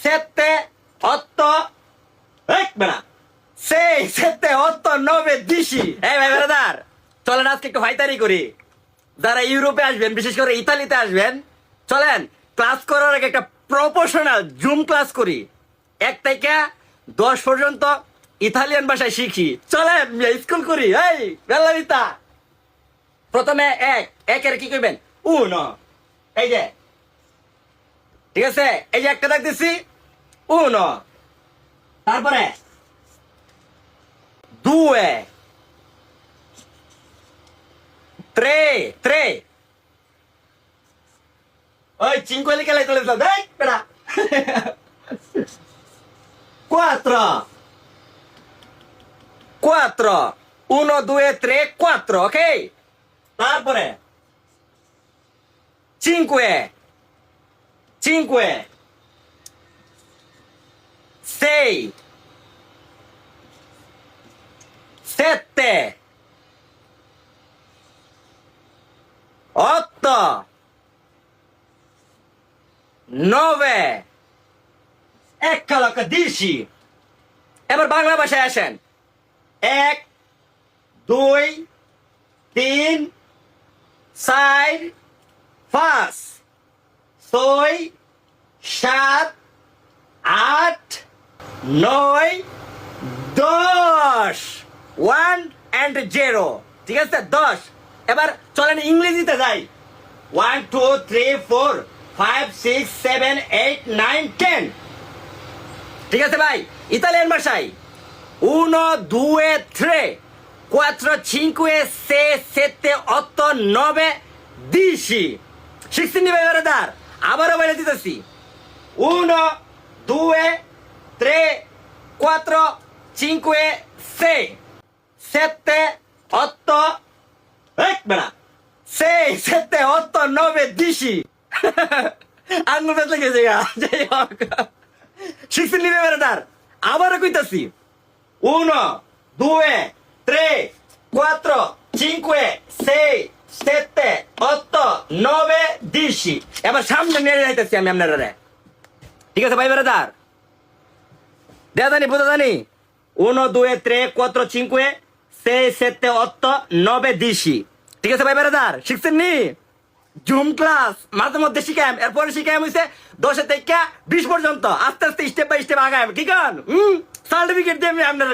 sette, otto, বেড়া 6, 7, 8, 9, 10 এই ভাই ব্রাদার চলেন আজকে একটু ফাইতারি করি। যারা ইউরোপে আসবেন, বিশেষ করে ইতালিতে আসবেন, চলেন ক্লাস করার আগে একটা প্রফেশনাল জুম ক্লাস করি। 1 থেকে 10 পর্যন্ত ইতালিয়ান ভাষায় শিখি। চলেন স্কুল করি। এই বেলাবিতা প্রথমে একের কি করবেন? উনো, এই যে ঠিক আছে, এই যে একটা দাগ দিছি, উনো। তারপরে 2, 3, ওই cinque che l'hai tolto, dai, spera. 4, 1, 2, 3, 4, ok? Tampone. 5, 6, 7, 8, 9, eccolo che 10। এবার বাংলা ভাষায় আসেন। 1, 2, 3, 4, 5, 6, 7, 8, 9, 10। 1 and 0, ঠিক আছে 10। এবার চলেন ইংরেজিতে যাই। 1, 2, 3, 4, 5, 6, 7, 8, 9, 10, ঠিক আছে ভাই। ইতালিয়ান ভাষায় 1, 2, 3, 4, 5, 6, 7, 8, 9, 10 শিখছেন ভাই ব্রাদার? আবারও বলে দিতেছি। 1, 2, 3, 4, 5, 6, 7, 8, বেড়া 6, 7, 8, 9, 10 আঙ্গুল বেতলে গেছে গা। যাই হোক, শিখছেন নিবে ব্রাদার? আবারও কইতাছি। 1, 2, 3, 4, 5, 6, 7, 8, 9, 10 এবার সামনে নিয়ে যাইতেছি আমি আপনারা। ঠিক আছে ভাই ব্রাদার? দেয়া জানি, বোঝা জানি। 1, 2, 3, 4, 5, 6, 7, 8, 9, 10 ঠিক আছে ভাই ব্রাদার? শিখছেন নি? জুম ক্লাস মাঝে মধ্যে শিখাম, এরপরে শিখাম হইছে 10 থেকে 20 পর্যন্ত। আস্তে আস্তে স্টেপ বাই স্টেপ আগাম। ঠিক আছে? সার্টিফিকেট দিয়ে আমি আপনার